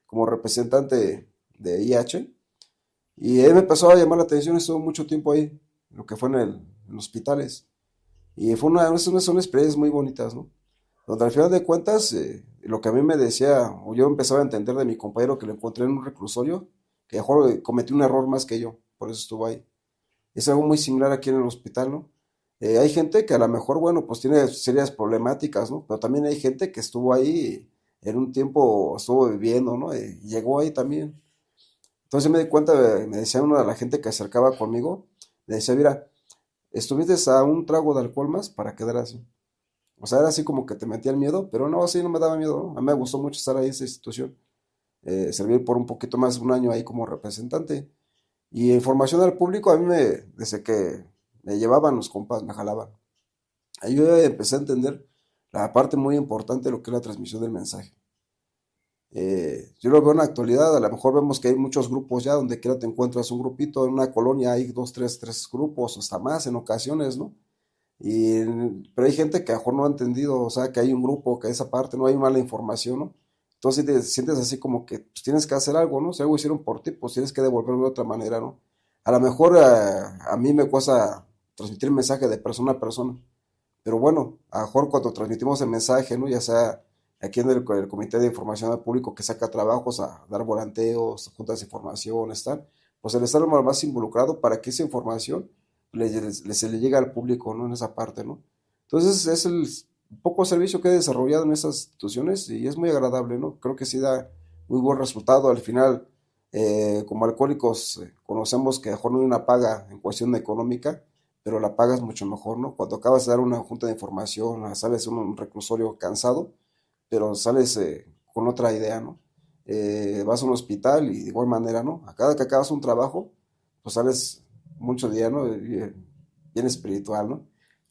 como representante de IH, y a mí me empezó a llamar la atención, estuve mucho tiempo ahí, lo que fue en hospitales. Y son experiencias muy bonitas, ¿no? Donde al final de cuentas, lo que a mí me decía, o yo empezaba a entender de mi compañero que lo encontré en un reclusorio, que mejor cometió un error más que yo, por eso estuvo ahí. Es algo muy similar aquí en el hospital, ¿no? Hay gente que a lo mejor, bueno, pues tiene serias problemáticas, ¿no? Pero también hay gente que estuvo ahí en un tiempo, estuvo viviendo, ¿no? Y llegó ahí también. Entonces me di cuenta, me decía una de la gente que se acercaba conmigo, me decía, mira, estuviste a un trago de alcohol más para quedar así. O sea, era así como que te metía el miedo, pero no, así no me daba miedo, ¿no? A mí me gustó mucho estar ahí en esa institución, servir por un poquito más de un año ahí como representante. Y información al público, desde que me llevaban los compas, me jalaban. Ahí yo empecé a entender la parte muy importante de lo que es la transmisión del mensaje. Yo lo veo en la actualidad, a lo mejor vemos que hay muchos grupos ya, donde quiera te encuentras un grupito, en una colonia hay dos, tres grupos, o hasta más en ocasiones, ¿no? Pero hay gente que a lo mejor no ha entendido, o sea, que hay un grupo, que esa parte no hay mala información, ¿no? Entonces te sientes así como que pues, tienes que hacer algo, ¿no? Si algo hicieron por ti, pues tienes que devolverlo de otra manera, ¿no? A lo mejor a mí me cuesta transmitir el mensaje de persona a persona, pero bueno, a lo mejor cuando transmitimos el mensaje, ¿no? Ya sea aquí en el Comité de Información al Público que saca trabajos a dar volanteos, juntas de información, están, pues el estar más involucrado para que esa información se le llegue al público, ¿no? En esa parte, ¿no? Entonces es el poco servicio que he desarrollado en esas instituciones y es muy agradable, ¿no? Creo que sí da muy buen resultado. Al final, como alcohólicos, conocemos que a lo mejor no hay una paga en cuestión económica, pero la paga es mucho mejor, ¿no? Cuando acabas de dar una junta de información, sales de un reclusorio cansado, pero sales con otra idea, ¿no? Vas a un hospital y de igual manera, ¿no? A cada que acabas un trabajo, pues sales mucho día, ¿no? Bien espiritual, ¿no?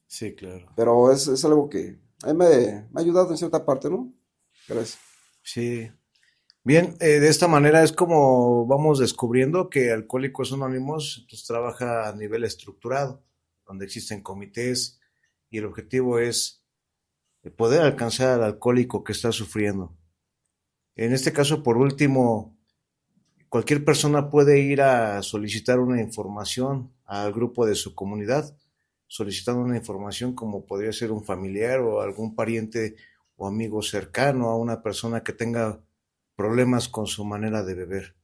Sí, claro. Pero es algo que a mí me ha ayudado en cierta parte, ¿no? Gracias. Sí. Bien, de esta manera es como vamos descubriendo que Alcohólicos Anónimos pues, trabaja a nivel estructurado, donde existen comités y el objetivo es poder alcanzar al alcohólico que está sufriendo. En este caso, por último, cualquier persona puede ir a solicitar una información al grupo de su comunidad, solicitando una información como podría ser un familiar o algún pariente o amigo cercano a una persona que tenga problemas con su manera de beber.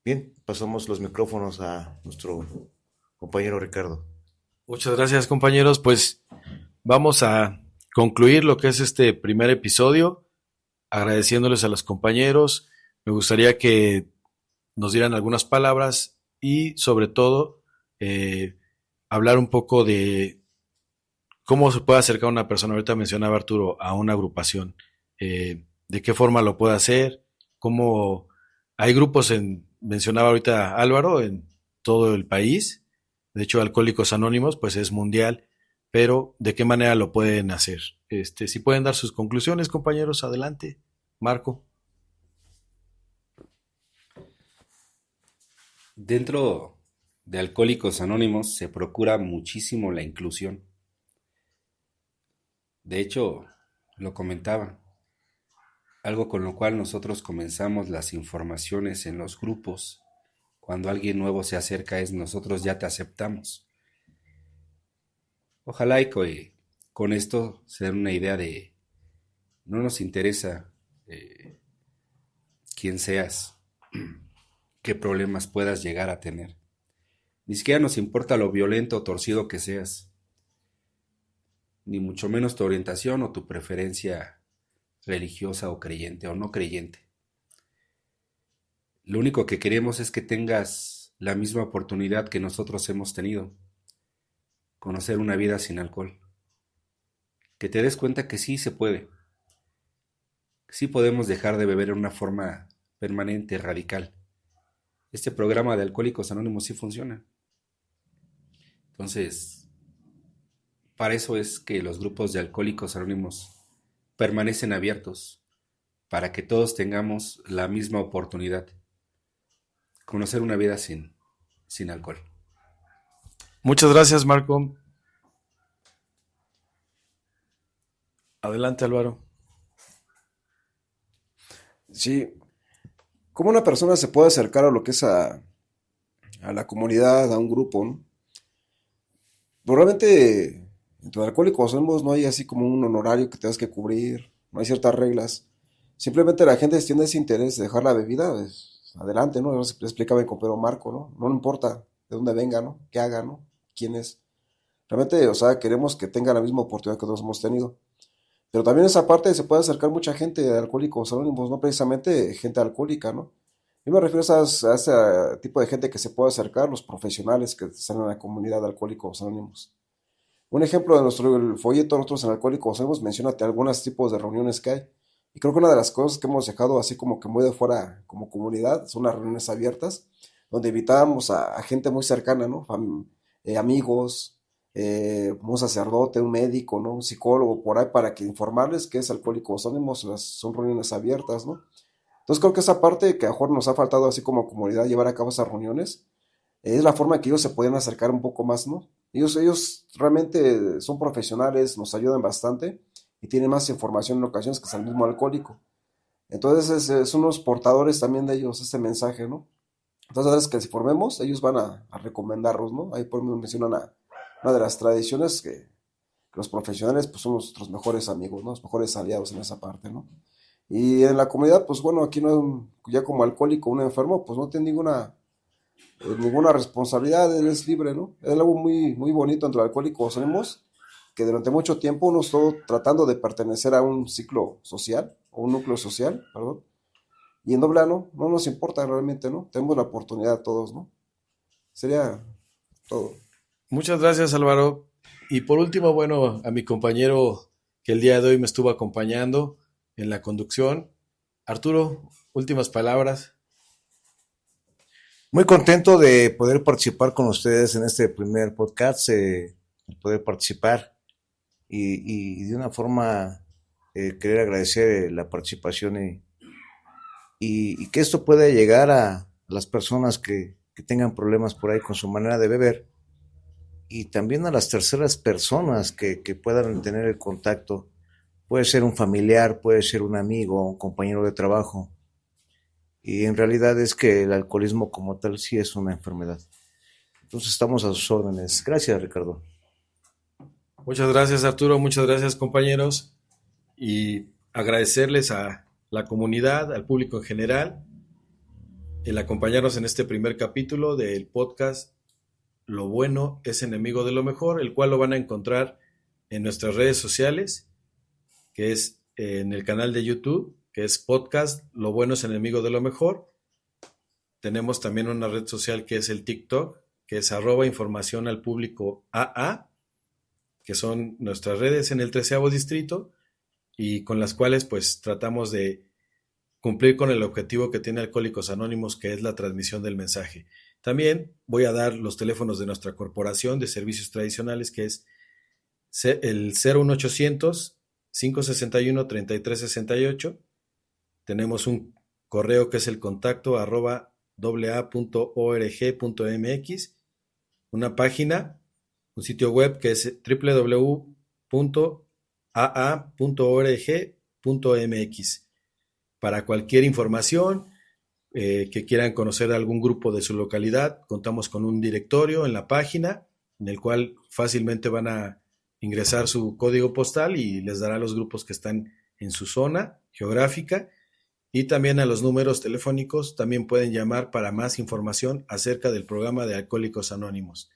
Bien, pasamos los micrófonos a nuestro compañero Ricardo. Muchas gracias, compañeros. Pues vamos a concluir lo que es este primer episodio, agradeciéndoles a los compañeros. Me gustaría que nos dieran algunas palabras y sobre todo hablar un poco de cómo se puede acercar una persona, ahorita mencionaba Arturo, a una agrupación, de qué forma lo puede hacer, cómo hay grupos mencionaba ahorita Álvaro, en todo el país, de hecho Alcohólicos Anónimos pues es mundial, pero de qué manera lo pueden hacer. Si pueden dar sus conclusiones, compañeros, adelante. Marco. Dentro de Alcohólicos Anónimos se procura muchísimo la inclusión. De hecho, lo comentaba. algo con lo cual nosotros comenzamos las informaciones en los grupos. Cuando alguien nuevo se acerca es nosotros ya te aceptamos. Ojalá y con esto se den una idea de no nos interesa quién seas, qué problemas puedas llegar a tener. Ni siquiera nos importa lo violento o torcido que seas, ni mucho menos tu orientación o tu preferencia religiosa o creyente o no creyente. Lo único que queremos es que tengas la misma oportunidad que nosotros hemos tenido, conocer una vida sin alcohol. Que te des cuenta que sí se puede, que sí podemos dejar de beber en una forma permanente, radical. Este programa de Alcohólicos Anónimos sí funciona. Entonces, para eso es que los grupos de Alcohólicos Anónimos permanecen abiertos, para que todos tengamos la misma oportunidad, conocer una vida sin alcohol. Muchas gracias, Marco. Adelante, Álvaro. Sí, ¿cómo una persona se puede acercar a lo que es a la comunidad, a un grupo, ¿no? Probablemente entre alcohólicos Anónimos no hay así como un honorario que tengas que cubrir, no hay ciertas reglas. Simplemente la gente tiene ese interés de dejar la bebida, pues, adelante, ¿no? Yo le explicaba mi compañero Marco, ¿no? No le importa de dónde venga, ¿no? ¿Qué haga, ¿no? ¿Quién es? Realmente, o sea, queremos que tenga la misma oportunidad que todos hemos tenido. Pero también esa parte se puede acercar mucha gente de Alcohólicos Anónimos, no precisamente gente alcohólica, ¿no? Yo me refiero a ese tipo de gente que se puede acercar, los profesionales que están en la comunidad de Alcohólicos Anónimos. Un ejemplo de el folleto, nosotros en Alcohólicos Anónimos menciona algunos tipos de reuniones que hay. Y creo que una de las cosas que hemos dejado así como que muy de fuera como comunidad son las reuniones abiertas, donde invitábamos a gente muy cercana, ¿no? Amigos, un sacerdote, un médico, ¿no? Un psicólogo por ahí para que informarles que es Alcohólicos Anónimos, son reuniones abiertas, ¿no? Entonces creo que esa parte que a lo mejor nos ha faltado así como comunidad llevar a cabo esas reuniones, es la forma en que ellos se pueden acercar un poco más, ¿no? Ellos realmente son profesionales, nos ayudan bastante y tienen más información en ocasiones que es el mismo alcohólico. Entonces son los portadores también de ellos, este mensaje, ¿no? Entonces a veces que si formemos, ellos van a recomendarlos, ¿no? Ahí por ejemplo mencionan una de las tradiciones que los profesionales pues son nuestros mejores amigos, ¿no? Los mejores aliados en esa parte, ¿no? Y en la comunidad, pues bueno, aquí no es ya como alcohólico, un enfermo, pues no tiene ninguna responsabilidad, él es libre, ¿no? Es algo muy, muy bonito entre alcohólicos anónimos, que durante mucho tiempo uno estuvo tratando de pertenecer a un ciclo social, o un núcleo social, perdón, y en doble no nos importa realmente, ¿no? Tenemos la oportunidad todos, ¿no? Sería todo. Muchas gracias, Álvaro. Y por último, bueno, a mi compañero que el día de hoy me estuvo acompañando en la conducción, Arturo, últimas palabras. Muy contento de poder participar con ustedes en este primer podcast, poder participar y de una forma querer agradecer la participación y que esto pueda llegar a las personas que tengan problemas por ahí con su manera de beber y también a las terceras personas que puedan tener el contacto. Puede ser un familiar, puede ser un amigo, un compañero de trabajo. Y en realidad es que el alcoholismo como tal sí es una enfermedad. Entonces estamos a sus órdenes. Gracias, Ricardo. Muchas gracias, Arturo. Muchas gracias, compañeros. Y agradecerles a la comunidad, al público en general, el acompañarnos en este primer capítulo del podcast Lo bueno es enemigo de lo mejor, el cual lo van a encontrar en nuestras redes sociales, que es en el canal de YouTube, que es podcast Lo bueno es enemigo de lo mejor. Tenemos también una red social que es el TikTok, que es @información al público AA, que son nuestras redes en el 13º distrito y con las cuales pues tratamos de cumplir con el objetivo que tiene Alcohólicos Anónimos, que es la transmisión del mensaje. También voy a dar los teléfonos de nuestra corporación de servicios tradicionales, que es el 01800 561 3368. Tenemos un correo que es el contacto @aa.org.mx, una página, un sitio web que es www.aa.org.mx. Para cualquier información que quieran conocer algún grupo de su localidad, contamos con un directorio en la página en el cual fácilmente van a ingresar su código postal y les dará los grupos que están en su zona geográfica, y también a los números telefónicos también pueden llamar para más información acerca del programa de Alcohólicos Anónimos.